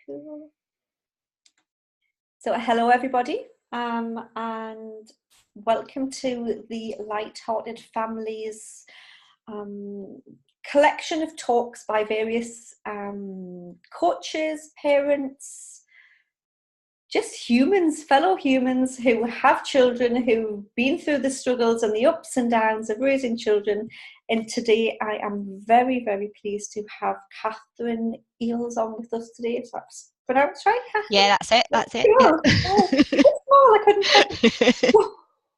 Cool. So hello everybody, and welcome to the Lighthearted Families collection of talks by various coaches, parents, just humans, fellow humans who have children, who've been through the struggles and the ups and downs of raising children. And today I am very, very pleased to have Kathryn Eales on with us today. Is that pronounced right, Kathryn? Yeah, that's it. That's it. Oh, I couldn't.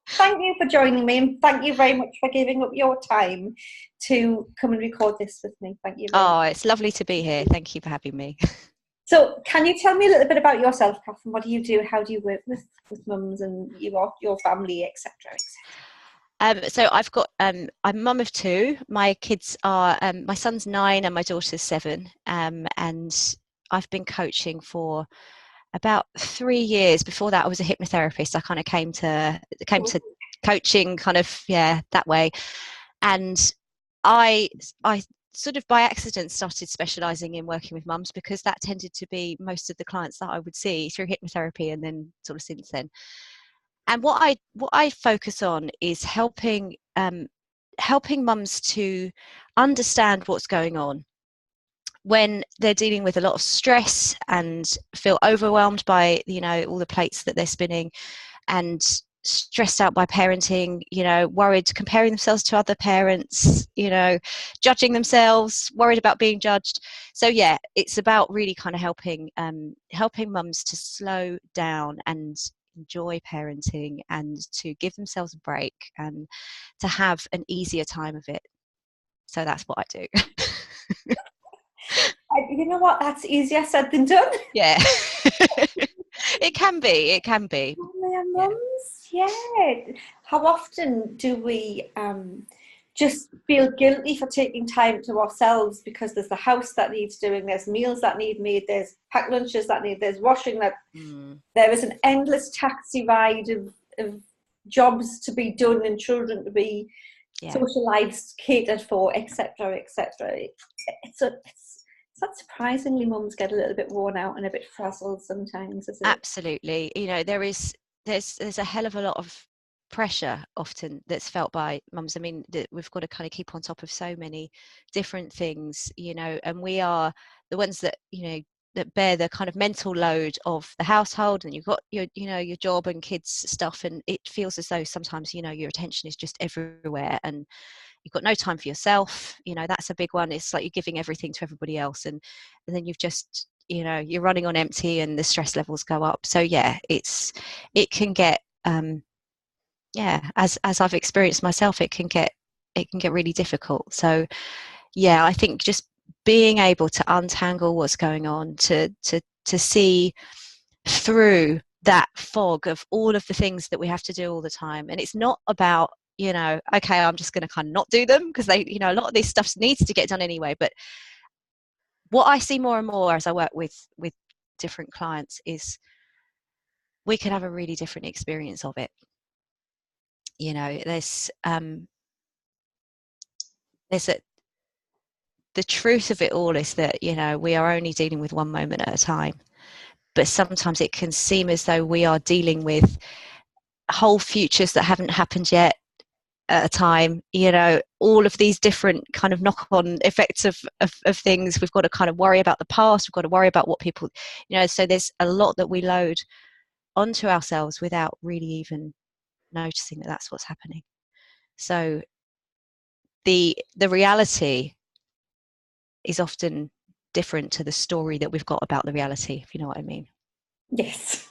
Thank you for joining me, and thank you very much for giving up your time to come and record this with me. Thank you very much. It's lovely to be here. Thank you for having me. So can you tell me a little bit about yourself, Kathryn? What do you do? How do you work with mums and your family, etc.? So I've got I'm a mum of two. My kids are my son's 9 and my daughter's 7. And I've been coaching for about 3 years. Before that, I was a hypnotherapist. I kind of came to coaching kind of that way. And I sort of by accident started specialising in working with mums, because that tended to be most of the clients that I would see through hypnotherapy, and then sort of since then. And what I focus on is helping mums to understand what's going on when they're dealing with a lot of stress and feel overwhelmed by all the plates that they're spinning, and stressed out by parenting, worried, comparing themselves to other parents, judging themselves, worried about being judged. So it's about really kind of helping mums to slow down and enjoy parenting, and to give themselves a break, and to have an easier time of it. So that's what I do. You know what? That's easier said than done. Yeah. It can be. Mums, yeah. How often do we just feel guilty for taking time to ourselves, because there's the house that needs doing, there's meals that need made, there's packed lunches that need, there's washing that there is an endless taxi ride of jobs to be done and children to be socialized, catered for, etc. It's not surprisingly mums get a little bit worn out and a bit frazzled sometimes, isn't it? Absolutely. There's a hell of a lot of pressure often that's felt by mums. I mean, we've got to kind of keep on top of so many different things, and we are the ones that that bear the kind of mental load of the household, and you've got your job and kids stuff, and it feels as though sometimes your attention is just everywhere, and you've got no time for yourself. That's a big one. It's like you're giving everything to everybody else, and then you've just you're running on empty, and the stress levels go up. So it can get as I've experienced myself, it can get really difficult. So I think just being able to untangle what's going on, to see through that fog of all of the things that we have to do all the time. And it's not about okay, I'm just going to kind of not do them, because they a lot of this stuff needs to get done anyway. But what I see more and more as I work with different clients is we can have a really different experience of it. The truth of it all is that we are only dealing with one moment at a time, but sometimes it can seem as though we are dealing with whole futures that haven't happened yet at a time. All of these different kind of knock-on effects of things. We've got to kind of worry about the past, we've got to worry about what people so there's a lot that we load onto ourselves without really even noticing that that's what's happening. So the reality is often different to the story that we've got about the reality, if you know what I mean. Yes.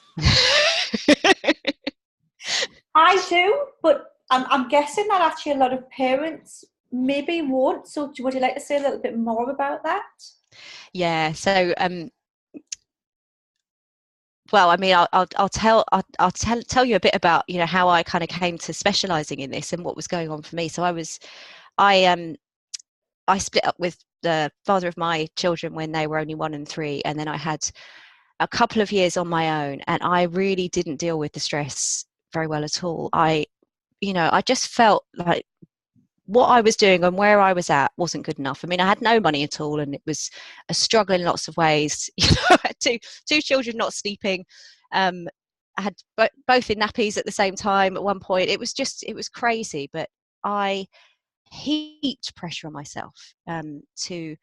I do, but I'm guessing that actually a lot of parents maybe won't. So would you like to say a little bit more about that? Yeah. So well, I mean, I'll tell you a bit about how I kind of came to specialising in this and what was going on for me. So I split up with the father of my children when they were only 1 and 3, and then I had a couple of years on my own, and I really didn't deal with the stress very well at all. I just felt like what I was doing and where I was at wasn't good enough. I mean, I had no money at all, and it was a struggle in lots of ways. You know, I had two children not sleeping. I had both in nappies at the same time at one point. It was crazy, but I heaped pressure on myself to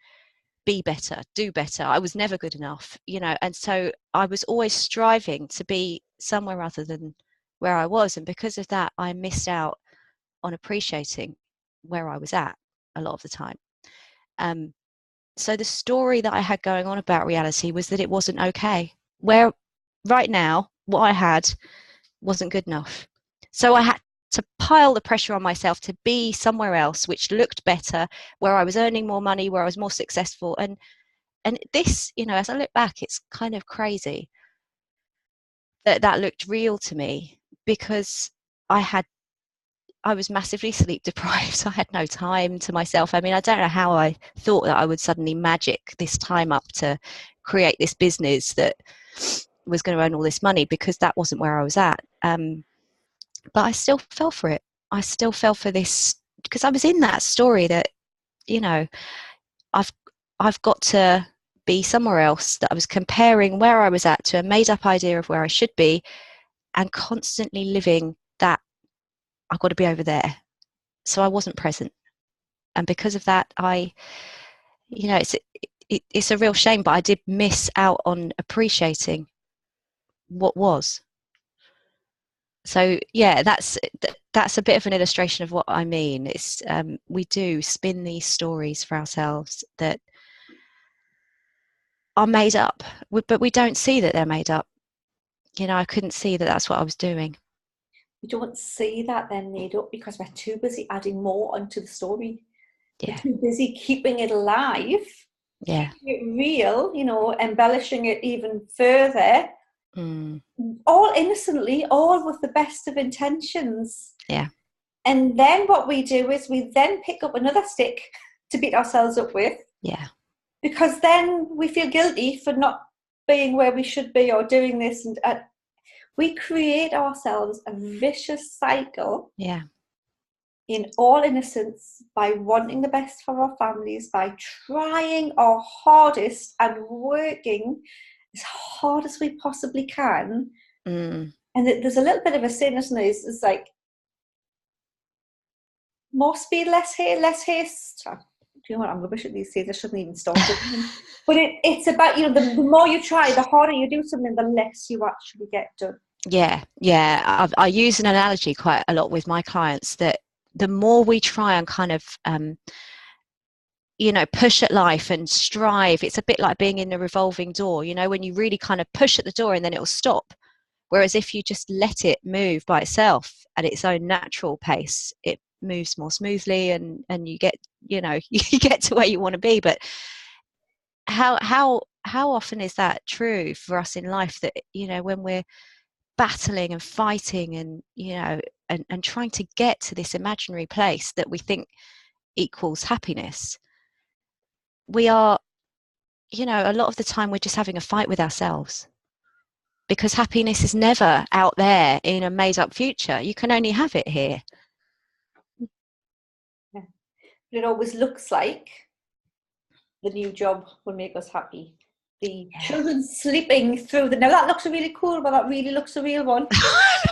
be better, do better. I was never good enough, you know, and so I was always striving to be somewhere other than where I was. And because of that, I missed out on appreciating where I was at a lot of the time. So the story that I had going on about reality was that it wasn't okay. Where right now, what I had wasn't good enough. So I had to pile the pressure on myself to be somewhere else, which looked better, where I was earning more money, where I was more successful. And this, you know, as I look back, it's kind of crazy that looked real to me, because I was massively sleep deprived. I had no time to myself. I mean, I don't know how I thought that I would suddenly magic this time up to create this business that was going to earn all this money, because that wasn't where I was at. But I still fell for it. I still fell for this because I was in that story that, you know, I've got to be somewhere else, that I was comparing where I was at to a made up idea of where I should be, and constantly living that I've got to be over there. So I wasn't present. And because of that, you know, it's a real shame, but I did miss out on appreciating what was. So yeah, that's a bit of an illustration of what I mean. It's we do spin these stories for ourselves that are made up, but we don't see that they're made up. You know, I couldn't see that that's what I was doing. We don't see that they're made up because we're too busy adding more onto the story. Yeah. We're too busy keeping it alive, Yeah. keeping it real, you know, embellishing it even further. Mm. All innocently, all with the best of intentions. Yeah. And then what we do is we then pick up another stick to beat ourselves up with. Yeah. Because then we feel guilty for not being where we should be or doing this. And we create ourselves a vicious cycle. Yeah. In all innocence, by wanting the best for our families, by trying our hardest and working as hard as we possibly can. Mm. And there's a little bit of a sin, isn't it? It's like more speed, less haste. Do you know what? I'm rubbish at these days. I shouldn't even start it. But it's about, you know, the more you try, the harder you do something, the less you actually get done. Yeah. Yeah. I use an analogy quite a lot with my clients, that the more we try and kind of you know, push at life and strive, it's a bit like being in a revolving door, you know, when you really kind of push at the door and then it'll stop. Whereas if you just let it move by itself at its own natural pace, it moves more smoothly, and you get, you know, you get to where you want to be. But how often is that true for us in life, that, you know, when we're battling and fighting and, you know, and trying to get to this imaginary place that we think equals happiness, we are, you know, a lot of the time we're just having a fight with ourselves, because happiness is never out there in a made up future. You can only have it here. Yeah. But it always looks like the new job will make us happy. The children sleeping through now that looks really cool, but that really looks a real one.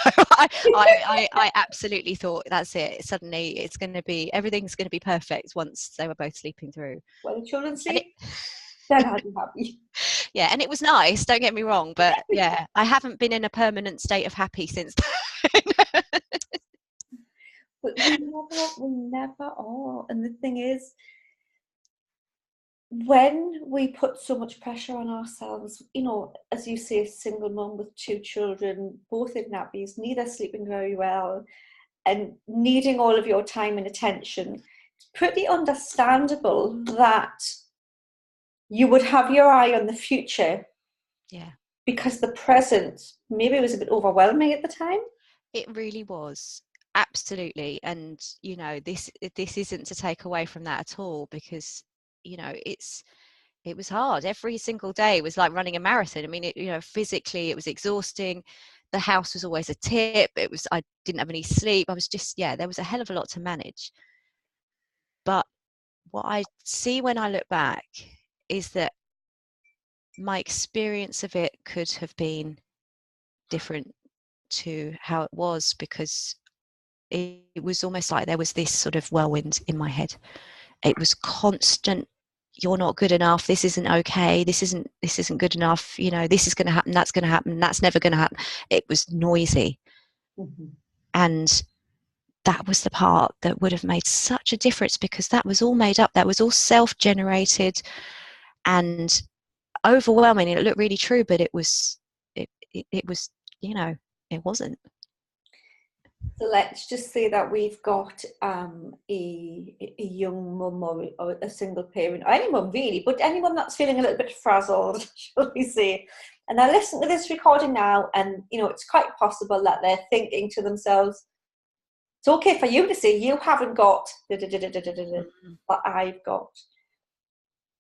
I absolutely thought that's it. Suddenly it's going to be, everything's going to be perfect once they were both sleeping through. When the children sleep, then I'll be happy. Yeah, and it was nice, don't get me wrong, but yeah, I haven't been in a permanent state of happy since then. But we never are. And the thing is, when we put so much pressure on ourselves, you know, as you say, a single mum with 2 children, both in nappies, neither sleeping very well, and needing all of your time and attention, it's pretty understandable that you would have your eye on the future. Yeah. Because the present maybe was a bit overwhelming at the time. It really was. Absolutely. And, you know, this isn't to take away from that at all, because, you know, it was hard. Every single day was like running a marathon. I mean, you know, physically it was exhausting. The house was always a tip. I didn't have any sleep. I was just, yeah, there was a hell of a lot to manage. But what I see when I look back is that my experience of it could have been different to how it was, because it was almost like there was this sort of whirlwind in my head. It was constant, you're not good enough, this isn't okay, this isn't good enough, you know, this is going to happen, that's never going to happen. It was noisy. Mm-hmm. And that was the part that would have made such a difference, because that was all made up, that was all self-generated and overwhelming. It looked really true, but it was, it was, you know, it wasn't. So let's just say that we've got a young mum or a single parent, or any mum really, but anyone that's feeling a little bit frazzled, shall we say, and they're listening to this recording now, and you know, it's quite possible that they're thinking to themselves, it's okay for you to say you haven't got but I've got.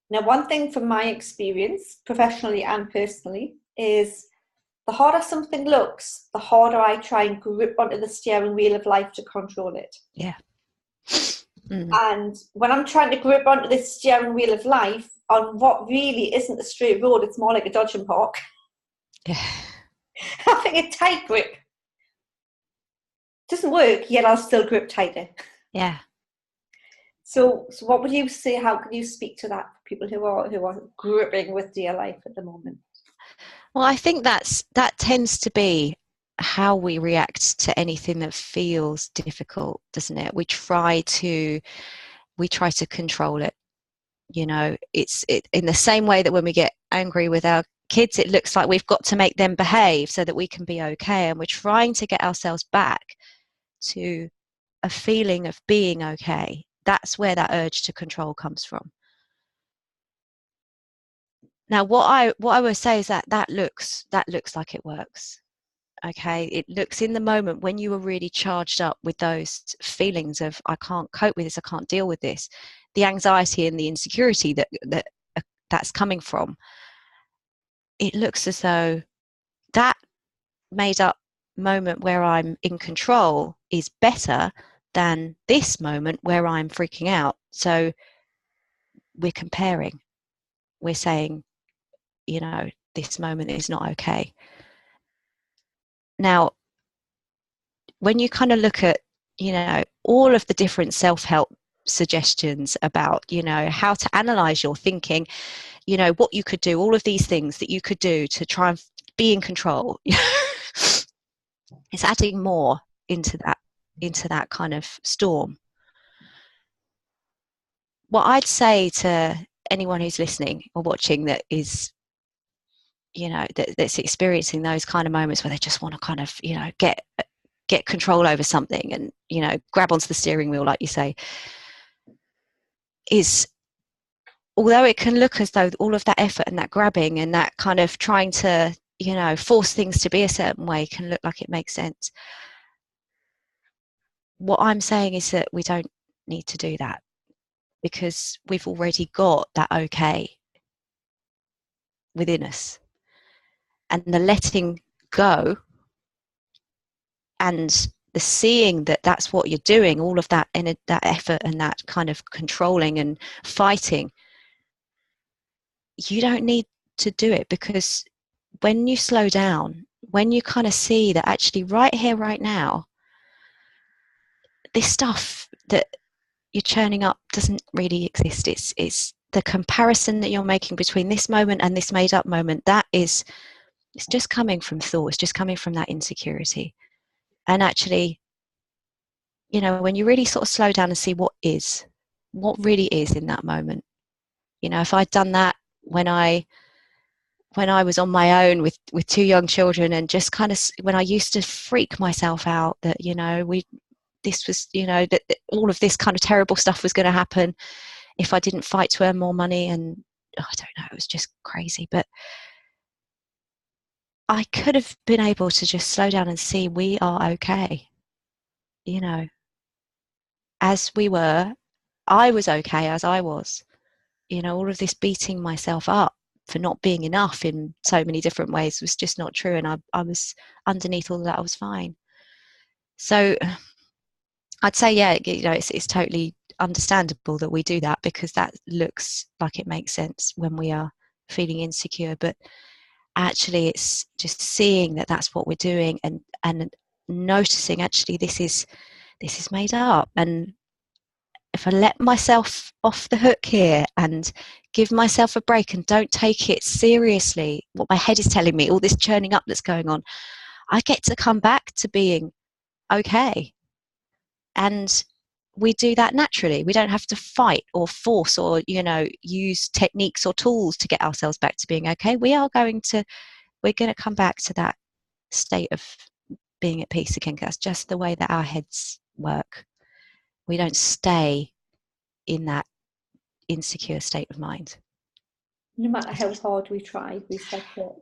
Now, one thing from my experience, professionally and personally, is the harder something looks, the harder I try and grip onto the steering wheel of life to control it. Yeah. And when I'm trying to grip onto this steering wheel of life on what really isn't a straight road, it's more like a dodging park. Yeah. Having a tight grip doesn't work, yet I'll still grip tighter. Yeah. So what would you say? How can you speak to that for people who are gripping with dear life at the moment? Well, I think that tends to be how we react to anything that feels difficult, doesn't it? We try to control it. You know, it's in the same way that when we get angry with our kids, it looks like we've got to make them behave so that we can be okay, and we're trying to get ourselves back to a feeling of being okay. That's where that urge to control comes from. Now, what I would say is that looks like it works. Okay, it looks in the moment when you were really charged up with those feelings of I can't cope with this, I can't deal with this, the anxiety and the insecurity that's coming from. It looks as though that made up moment where I'm in control is better than this moment where I'm freaking out. So we're comparing. We're saying, you know, this moment is not okay. Now, when you kind of look at, you know, all of the different self-help suggestions about, you know, how to analyze your thinking, you know, what you could do, all of these things that you could do to try and be in control, it's adding more into that kind of storm. What I'd say to anyone who's listening or watching that is, you know, that's experiencing those kind of moments where they just want to kind of, you know, get control over something and, you know, grab onto the steering wheel, like you say, is, although it can look as though all of that effort and that grabbing and that kind of trying to, you know, force things to be a certain way can look like it makes sense. What I'm saying is that we don't need to do that, because we've already got that okay within us. And the letting go and the seeing that that's what you're doing, all of that that effort and that kind of controlling and fighting, you don't need to do it, because when you slow down, when you kind of see that actually right here, right now, this stuff that you're churning up doesn't really exist. It's the comparison that you're making between this moment and this made up moment. It's just coming from thought. It's just coming from that insecurity. And actually, you know, when you really sort of slow down and see what really is in that moment. You know, if I'd done that when I was on my own with two young children, and just kind of when I used to freak myself out that, you know, this was, you know, that all of this kind of terrible stuff was going to happen if I didn't fight to earn more money, and I don't know, it was just crazy. But I could have been able to just slow down and see we are okay, you know, as we were. I was okay as I was. You know, all of this beating myself up for not being enough in so many different ways was just not true, and I was, underneath all that, I was fine. So I'd say, yeah, you know, it's totally understandable that we do that, because that looks like it makes sense when we are feeling insecure. But actually, it's just seeing that that's what we're doing, and noticing actually this is made up. And if I let myself off the hook here and give myself a break and don't take it seriously, what my head is telling me, all this churning up that's going on, I get to come back to being okay. And we do that naturally. We don't have to fight or force or, use techniques or tools to get ourselves back to being okay. We're going to come back to that state of being at peace again. That's just the way that our heads work. We don't stay in that insecure state of mind. No matter how hard we try, we separate.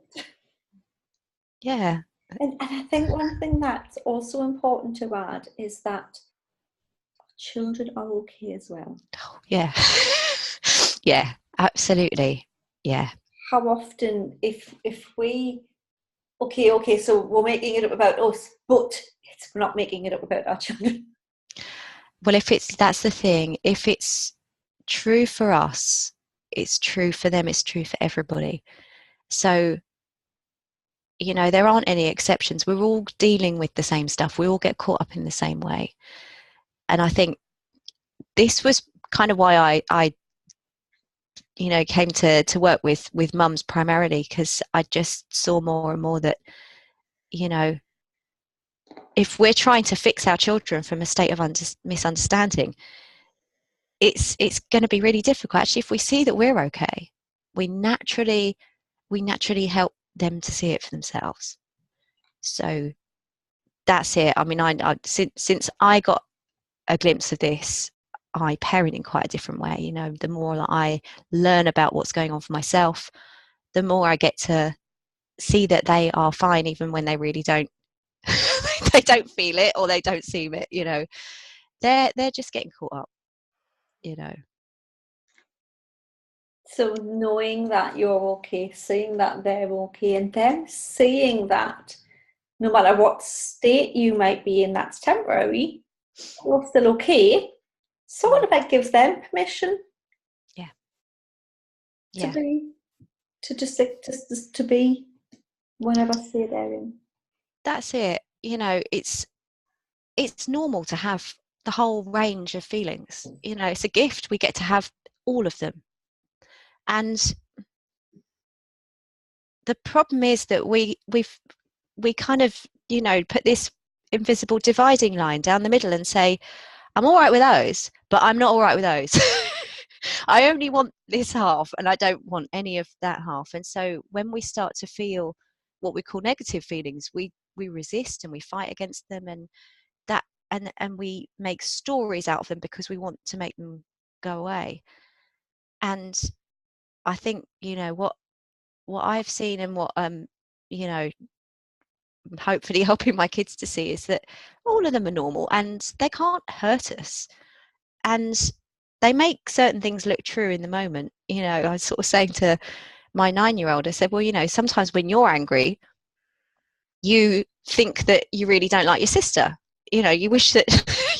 Yeah. And I think one thing that's also important to add is that children are okay as well. Oh, yeah. Yeah, absolutely. Yeah. How often, if we, okay, so we're making it up about us, but we're not making it up about our children. Well, that's the thing. If it's true for us, it's true for them, it's true for everybody. So, there aren't any exceptions. We're all dealing with the same stuff. We all get caught up in the same way. And I think this was kind of why I came to work with mums primarily, because I just saw more and more that, if we're trying to fix our children from a state of misunderstanding, it's going to be really difficult. Actually, if we see that we're okay, we naturally help them to see it for themselves. So that's it. I mean, I since I got a glimpse of this, I parent in quite a different way. The more that I learn about what's going on for myself, the more I get to see that they are fine, even when they really don't they don't feel it or they don't seem it. They're just getting caught up. So knowing that you're okay, seeing that they're okay, and them seeing that no matter what state you might be in, that's temporary, you're still okay. Sort of like gives them permission. Yeah. To be whenever state they're in. That's it. It's normal to have the whole range of feelings. It's a gift. We get to have all of them. And the problem is that we kind of, put this invisible dividing line down the middle and say, I'm all right with those, but I'm not all right with those. I only want this half and I don't want any of that half. And so when we start to feel what we call negative feelings, we resist and we fight against them, and that and we make stories out of them because we want to make them go away. And I think, what I've seen and what hopefully helping my kids to see is that all of them are normal and they can't hurt us. And they make certain things look true in the moment. I was sort of saying to my 9-year-old, I said, well, sometimes when you're angry, you think that you really don't like your sister. You wish that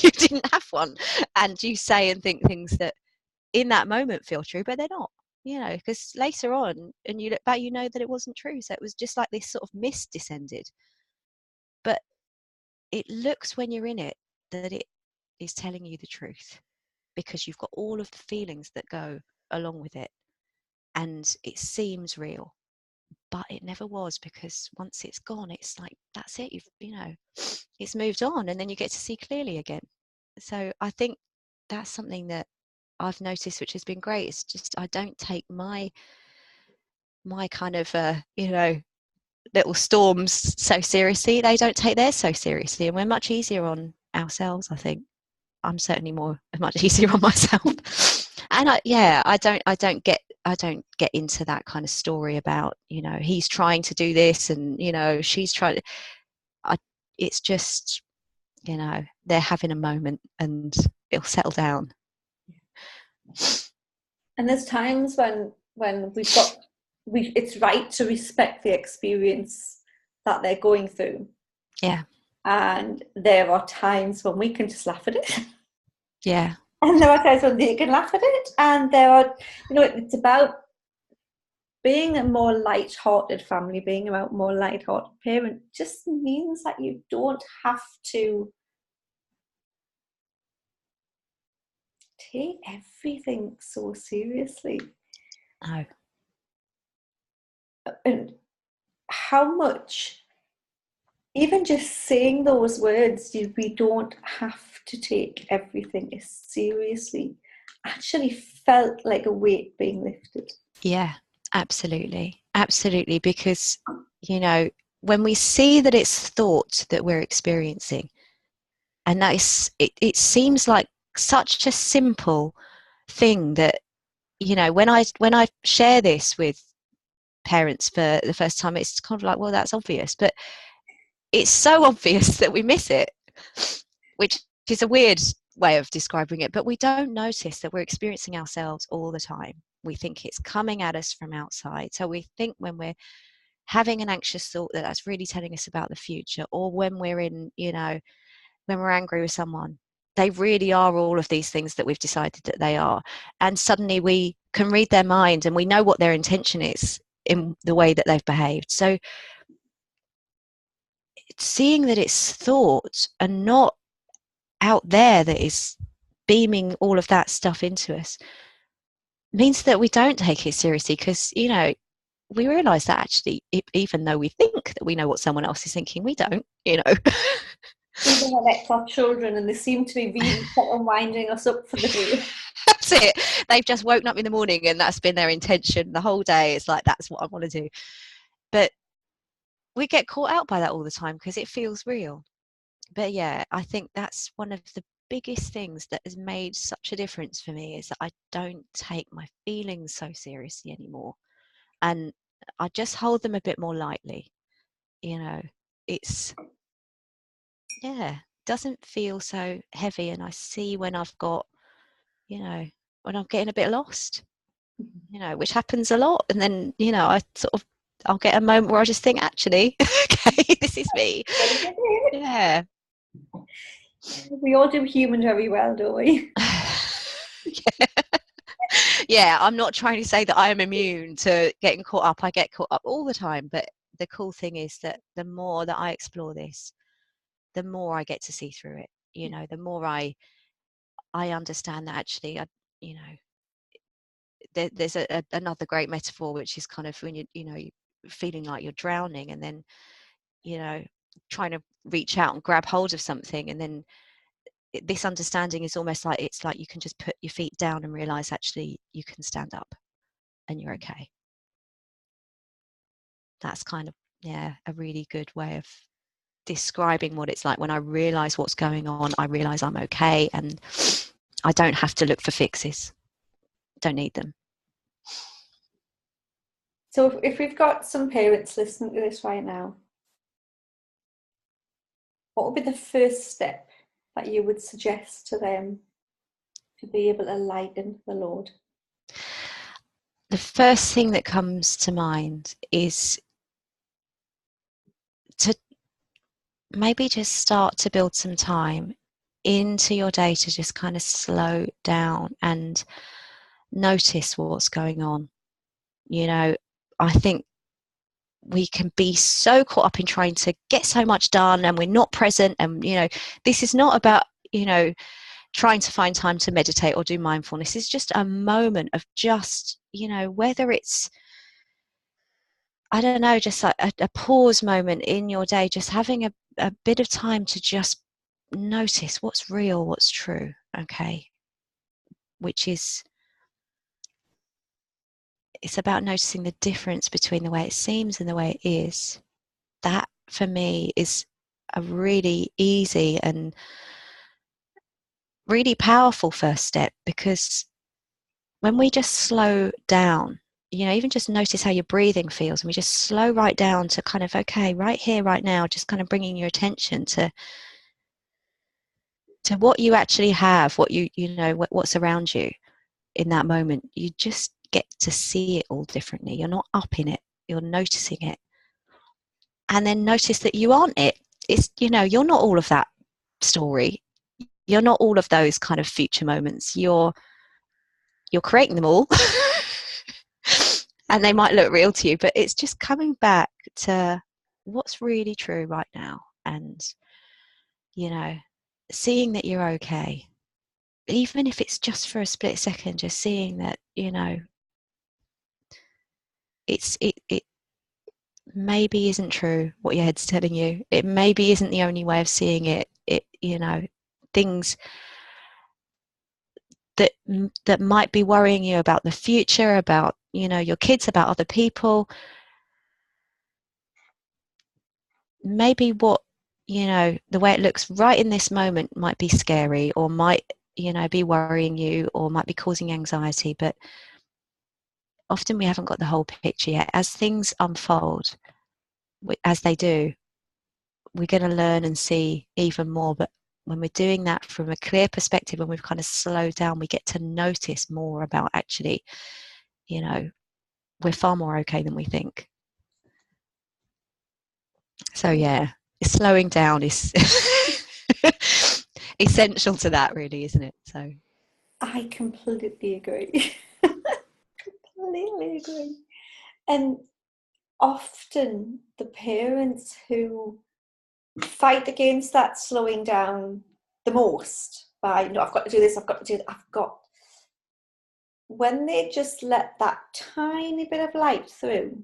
you didn't have one. And you say and think things that in that moment feel true, but they're not. Because later on, and you look back, that it wasn't true. So it was just like this sort of mist descended. But it looks, when you're in it, that it is telling you the truth, because you've got all of the feelings that go along with it, and it seems real, but it never was, because once it's gone, it's like, that's it, it's moved on, and then you get to see clearly again. So I think that's something that I've noticed, which has been great. It's just, I don't take my kind of little storms so seriously. They don't take theirs so seriously, and we're much easier on ourselves. I think I'm certainly much easier on myself. And I don't get into that kind of story about, he's trying to do this and she's trying. It's just, they're having a moment and it'll settle down. And there's times when it's right to respect the experience that they're going through. Yeah. And there are times when we can just laugh at it. Yeah. And there are times when they can laugh at it, and there are, it's about being a more light-hearted family, being a more light-hearted parent just means that you don't have to take everything so seriously. No. And how much, even just saying those words, we don't have to take everything as seriously, actually felt like a weight being lifted. Yeah, absolutely. Absolutely. Because, when we see that it's thought that we're experiencing, and that is, it seems like such a simple thing that, when I share this with parents for the first time, it's kind of like, well, that's obvious, but it's so obvious that we miss it, which is a weird way of describing it, but we don't notice that we're experiencing ourselves all the time. We think it's coming at us from outside. So we think when we're having an anxious thought that that's really telling us about the future, or when we're in, when we're angry with someone, they really are all of these things that we've decided that they are. And suddenly we can read their mind and we know what their intention is in the way that they've behaved. So seeing that it's thought and not out there that is beaming all of that stuff into us means that we don't take it seriously, because we realize that actually, even though we think that we know what someone else is thinking, we don't. Even when it's our children, and they seem to be really winding us up for the day. That's it. They've just woken up in the morning and that's been their intention the whole day. It's like, that's what I want to do. But we get caught out by that all the time because it feels real. But yeah, I think that's one of the biggest things that has made such a difference for me, is that I don't take my feelings so seriously anymore, and I just hold them a bit more lightly. It's doesn't feel so heavy, and I see when I've got, when I'm getting a bit lost, which happens a lot, and then I'll get a moment where I just think, actually, okay, this is me. Yeah. We all do human very well, don't we? Yeah, I'm not trying to say that I am immune to getting caught up. I get caught up all the time, but the cool thing is that the more that I explore this, the more I get to see through it. The more I understand that actually, there's another great metaphor, which is kind of when you're feeling like you're drowning, and then trying to reach out and grab hold of something, and then this understanding is almost like, it's like you can just put your feet down and realize actually you can stand up and you're okay. That's kind of a really good way of describing what it's like. When I realize what's going on, I realize I'm okay, and I don't have to look for fixes. Don't need them. So if we've got some parents listening to this right now, what would be the first step that you would suggest to them to be able to lighten the load? The first thing that comes to mind is to maybe just start to build some time into your day to just kind of slow down and notice what's going on. I think we can be so caught up in trying to get so much done, and we're not present. And this is not about trying to find time to meditate or do mindfulness. It's just a moment of just whether it's, I don't know, just like a pause moment in your day, just having a bit of time to just notice what's real, what's true, okay? Which is, it's about noticing the difference between the way it seems and the way it is. That, for me, is a really easy and really powerful first step, because when we just slow down, even just notice how your breathing feels, and we just slow right down to kind of, okay, right here, right now, just kind of bringing your attention to what you actually have, what what's around you in that moment. You just get to see it all differently. You're not up in it, you're noticing it. And then notice that you aren't it. It's, you're not all of that story. you're not all of those kind of future moments. You're creating them all. And they might look real to you, but it's just coming back to what's really true right now, and seeing that you're okay, even if it's just for a split second, just seeing that it maybe isn't true what your head's telling you. It maybe isn't the only way of seeing it. Things that might be worrying you about the future, about your kids, about other people. Maybe what the way it looks right in this moment might be scary, or might be worrying you, or might be causing anxiety, but often we haven't got the whole picture yet. As things unfold, as they do, we're going to learn and see even more. But when we're doing that from a clear perspective, and we've kind of slowed down, we get to notice more about actually, we're far more okay than we think. So yeah, slowing down is essential to that, really, isn't it? So I completely agree. Completely agree. And often the parents who fight against that slowing down the most by, I've got to do this, I've got to do that, when they just let that tiny bit of light through,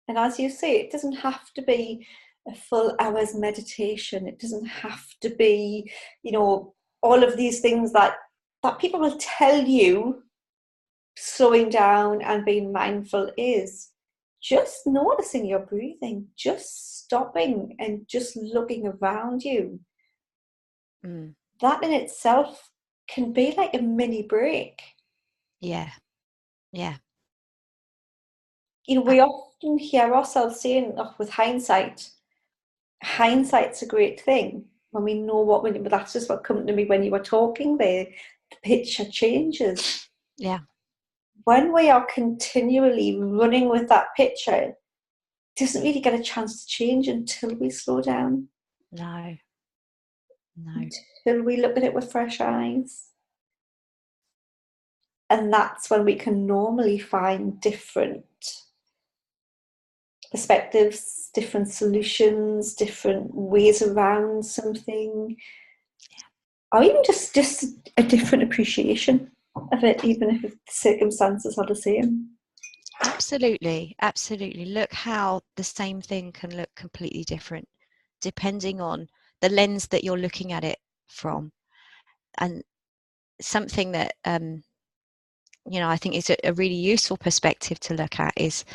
and as you say, it doesn't have to be a full hour's meditation, it doesn't have to be all of these things that people will tell you slowing down and being mindful is. Just noticing your breathing, just stopping and just looking around you. That in itself can be like a mini break. Yeah. We often hear ourselves saying, with hindsight's a great thing when we know but that's just what come to me when you were talking there. The picture changes. Yeah. When we are continually running with that picture, it doesn't really get a chance to change until we slow down. No. Until we look at it with fresh eyes. And that's when we can normally find different perspectives, different solutions, different ways around something. Or even just a different appreciation of it, even if the circumstances are the same. Absolutely. Look how the same thing can look completely different depending on the lens that you're looking at it from. And something that I think is a really useful perspective to look at is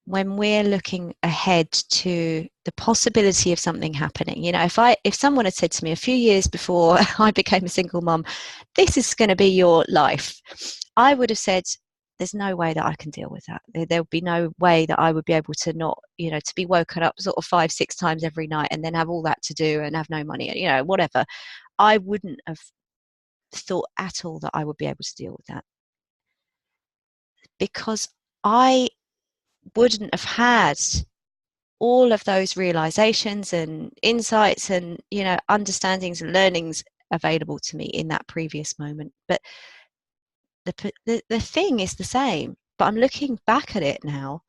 when we're looking ahead to the possibility of something happening. If someone had said to me a few years before I became a single mum, this is going to be your life, I would have said, there's no way that I can deal with that. There would be no way that I would be able to not, to be woken up sort of 5-6 times every night and then have all that to do and have no money, whatever. I wouldn't have thought at all that I would be able to deal with that, because I wouldn't have had all of those realizations and insights and understandings and learnings available to me in that previous moment. But the thing is the same, but I'm looking back at it now,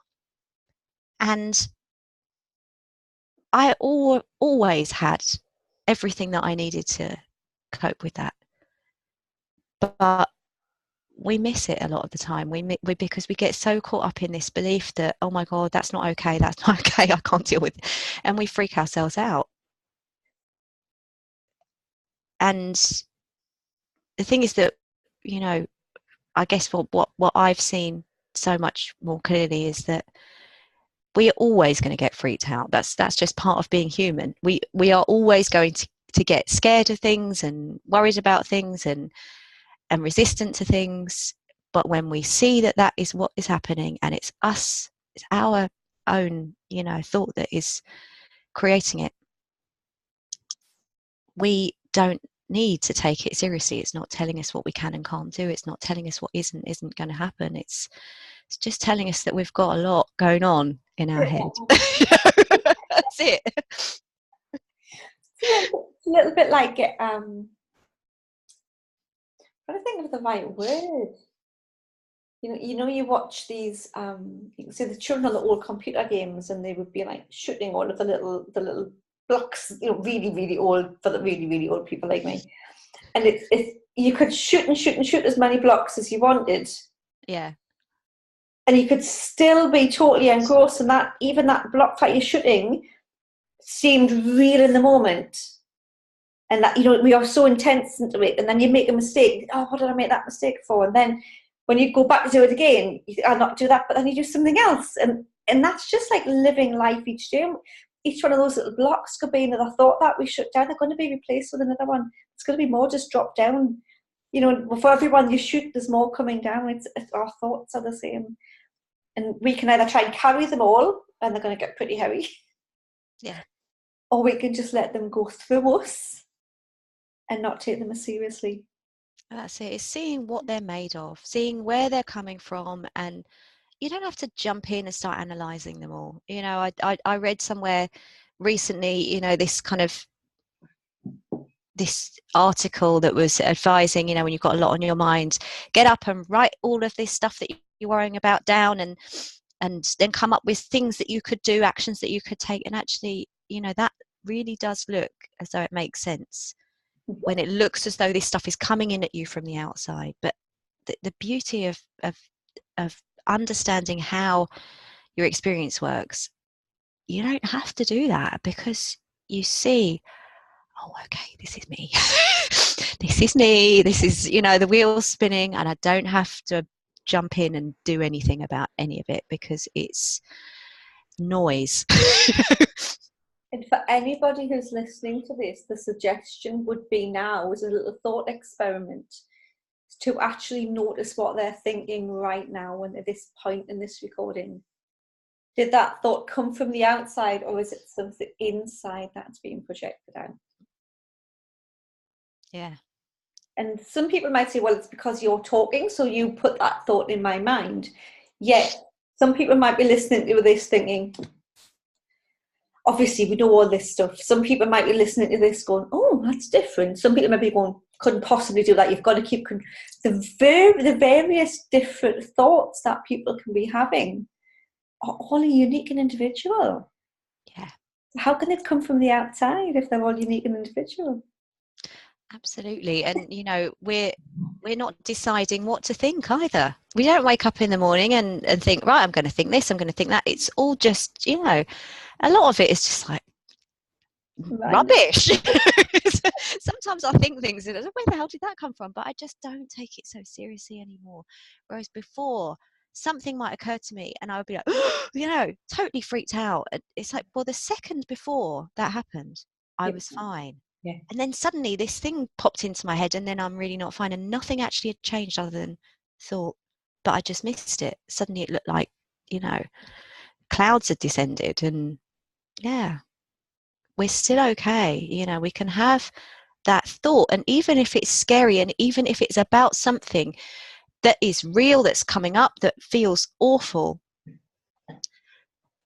and I always had everything that I needed to cope with that. But we miss it a lot of the time. We because we get so caught up in this belief that, oh my God, that's not okay, I can't deal with it, and we freak ourselves out. And the thing is that, I guess what I've seen so much more clearly is that we are always going to get freaked out. That's just part of being human. We are always going to get scared of things and worried about things and resistant to things. But when we see that is what is happening, and it's us, it's our own, thought that is creating it, we don't need to take it seriously. It's not telling us what we can and can't do. It's not telling us what isn't going to happen. It's just telling us that we've got a lot going on in our head. That's it. It's a little bit like I don't think of the right word. You watch these you can see the children on the old computer games, and they would be like shooting all of the little blocks, really, really old, for the really, really old people like me. And it's you could shoot and shoot and shoot as many blocks as you wanted. Yeah. And you could still be totally engrossed in that, even that block that you're shooting seemed real in the moment. And that, we are so intense into it, and then you make a mistake. Oh, what did I make that mistake for? And then when you go back to do it again, you think, I'll not do that, but then you do something else. And that's just like living life each day. Each one of those little blocks could be another thought that we shut down. They're going to be replaced with another one. It's going to be more just drop down. For every one you shoot, there's more coming down. It's our thoughts are the same. And we can either try and carry them all, and they're going to get pretty heavy. Yeah. Or we can just let them go through us and not take them as seriously. That's it. It's seeing what they're made of, seeing where they're coming from, and you don't have to jump in and start analysing them all. I read somewhere recently, this kind of this article that was advising, when you've got a lot on your mind, get up and write all of this stuff that you're worrying about down, and then come up with things that you could do, actions that you could take. And actually, that really does look as though it makes sense when it looks as though this stuff is coming in at you from the outside. But the beauty of understanding how your experience works, you don't have to do that, because you see, oh, okay, this is me. This is me. This is, the wheel's spinning, and I don't have to jump in and do anything about any of it, because it's noise. And for anybody who's listening to this, the suggestion would be now, as a little thought experiment, to actually notice what they're thinking right now and at this point in this recording. Did that thought come from the outside, or is it something inside that's being projected out? Yeah. And some people might say, well, it's because you're talking, so you put that thought in my mind. Yet some people might be listening to this thinking, obviously we know all this stuff. Some people might be listening to this going, oh, that's different. Some people might be going, couldn't possibly do that. You've got to keep the various different thoughts that people can be having are all unique and individual. Yeah. How can it come from the outside if they're all unique and individual? Absolutely. And we're not deciding what to think either. We don't wake up in the morning and think, right, I'm going to think this, I'm going to think that. It's all just, a lot of it is just like rubbish. Sometimes I think things and where the hell did that come from? But I just don't take it so seriously anymore. Whereas before, something might occur to me and I would be like, totally freaked out. It's like, well, the second before that happened, I was fine. Yeah. And then suddenly this thing popped into my head, and then I'm really not fine, and nothing actually had changed other than thought, but I just missed it. Suddenly it looked like, clouds had descended, and we're still okay. We can have that thought, and even if it's scary, and even if it's about something that is real, that's coming up, that feels awful,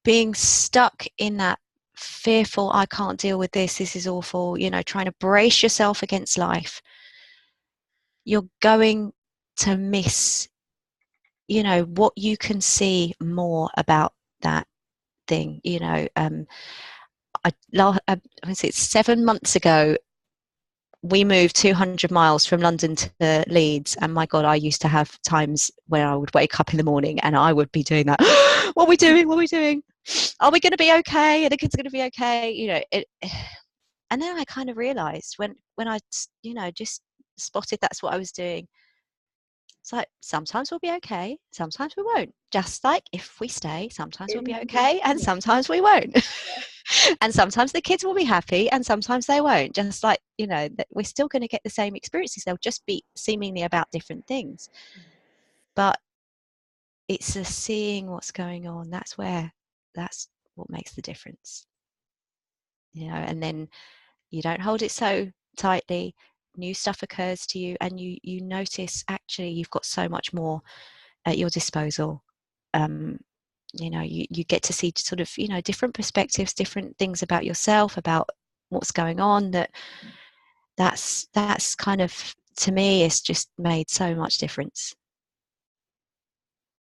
being stuck in that fearful, I can't deal with this is awful, trying to brace yourself against life, you're going to miss, what you can see more about that thing. I say it's 7 months ago, we moved 200 miles from London to Leeds, and my God, I used to have times where I would wake up in the morning and I would be doing that. What are we doing? What are we doing? Are we going to be okay? Are the kids going to be okay? And then I kind of realised when I, just spotted that's what I was doing. It's like, sometimes we'll be okay, sometimes we won't. Just like if we stay, sometimes we'll be okay, and sometimes we won't. And sometimes the kids will be happy, and sometimes they won't. Just like, that we're still going to get the same experiences. They'll just be seemingly about different things. But it's the seeing what's going on. That's what makes the difference. And then you don't hold it so tightly. New stuff occurs to you, and you notice actually you've got so much more at your disposal. You get to see sort of different perspectives, different things about yourself, about what's going on. That's kind of to me, it's just made so much difference.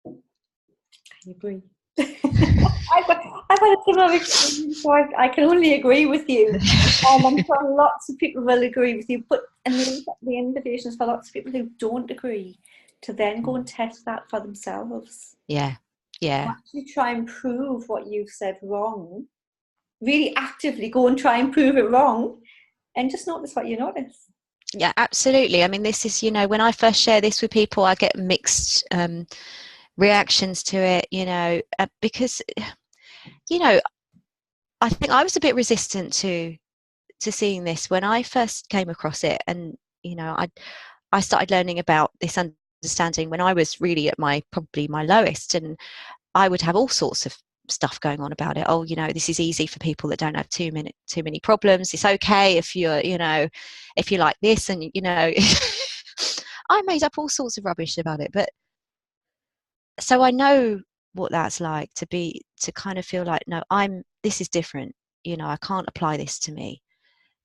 I agree. I've had a similar experience, so I can only agree with you. I'm sure lots of people will agree with you, and the invitation is for lots of people who don't agree to then go and test that for themselves. Yeah. Actually try and prove what you've said wrong. Really actively go and try and prove it wrong, and just notice what you notice. Yeah, absolutely. I mean, this is, when I first share this with people, I get mixed reactions to it, because, I think I was a bit resistant to seeing this when I first came across it. And, I started learning about this understanding when I was really at probably my lowest, and I would have all sorts of stuff going on about it. Oh, this is easy for people that don't have too many problems. It's okay if you're, if you like this, and I made up all sorts of rubbish about it. But so I know what that's like to kind of feel like, no, this is different. I can't apply this to me,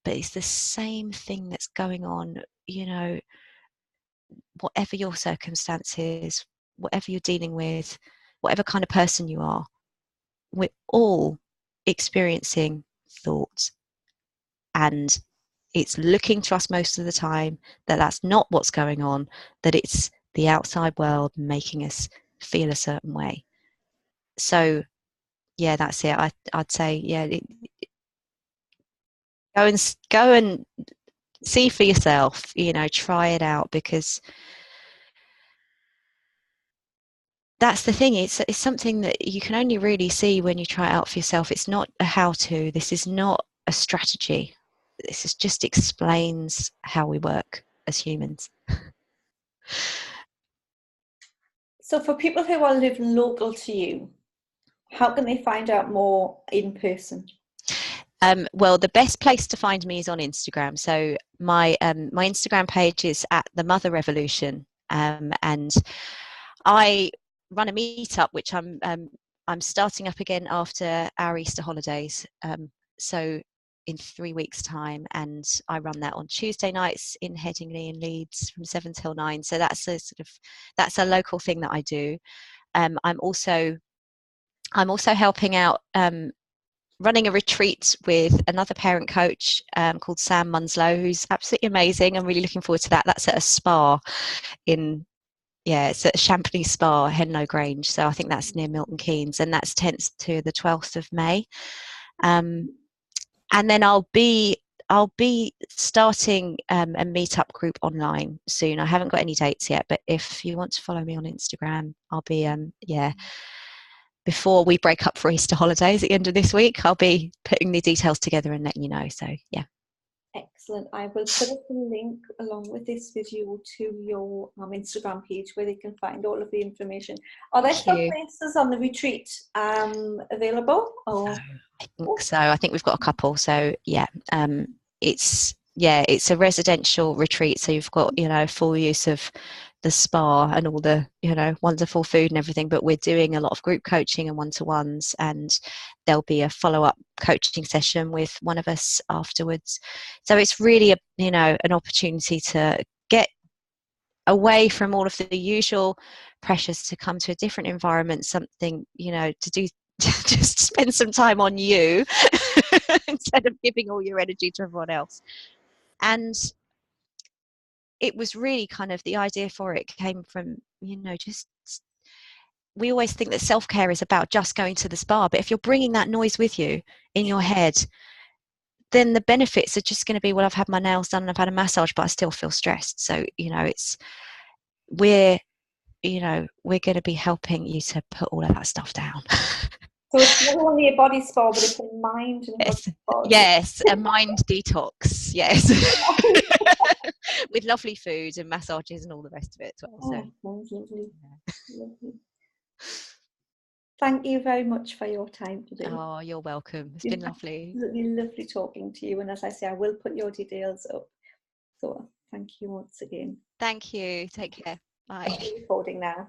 but it's the same thing that's going on, whatever your circumstances, whatever you're dealing with, whatever kind of person you are, we're all experiencing thoughts, and it's looking to us most of the time that that's not what's going on, that it's the outside world making us feel a certain way. So yeah, that's it. I'd say, yeah, go and see for yourself, try it out, because that's the thing. It's something that you can only really see when you try it out for yourself. It's not a how-to. This is not a strategy. This just explains how we work as humans. So for people who are living local to you, how can they find out more in person? Well, the best place to find me is on Instagram. So my Instagram page is at the Mother Revolution, and I run a meetup which I'm starting up again after our Easter holidays. So in 3 weeks' time, and I run that on Tuesday nights in Headingley and Leeds from 7 till 9. So that's a local thing that I do. I'm also helping out, running a retreat with another parent coach called Sam Munslow, who's absolutely amazing. I'm really looking forward to that. That's at a spa it's at Champney Spa, Henlow Grange. So I think that's near Milton Keynes, and that's 10th to the 12th of May. And then I'll be starting a meetup group online soon. I haven't got any dates yet, but if you want to follow me on Instagram, I'll be before we break up for Easter holidays at the end of this week, I'll be putting the details together and letting you know. So yeah. Excellent. I will put a link along with this video to your Instagram page where they can find all of the information. Are there still places on the retreat available? Or? I think so. I think we've got a couple. So yeah, it's a residential retreat. So you've got, full use of the spa and all the, wonderful food and everything, but we're doing a lot of group coaching and one-to-ones, and there'll be a follow-up coaching session with one of us afterwards. So it's really an opportunity to get away from all of the usual pressures, to come to a different environment, something, to do, just spend some time on you instead of giving all your energy to everyone else. And it was really kind of, the idea for it came from, just, we always think that self-care is about just going to the spa, but if you're bringing that noise with you in your head, then the benefits are just going to be, well, I've had my nails done and I've had a massage, but I still feel stressed. So, we're going to be helping you to put all of that stuff down. So it's not only a body spa, but it's a mind and body spa. Yes, a mind detox. Yes. With lovely food and massages and all the rest of it as well. Sounds lovely. Lovely. Thank you very much for your time today. Oh, you're welcome. It's been lovely. Absolutely lovely talking to you. And as I say, I will put your details up. So thank you once again. Thank you. Take care. Bye. I'm recording now.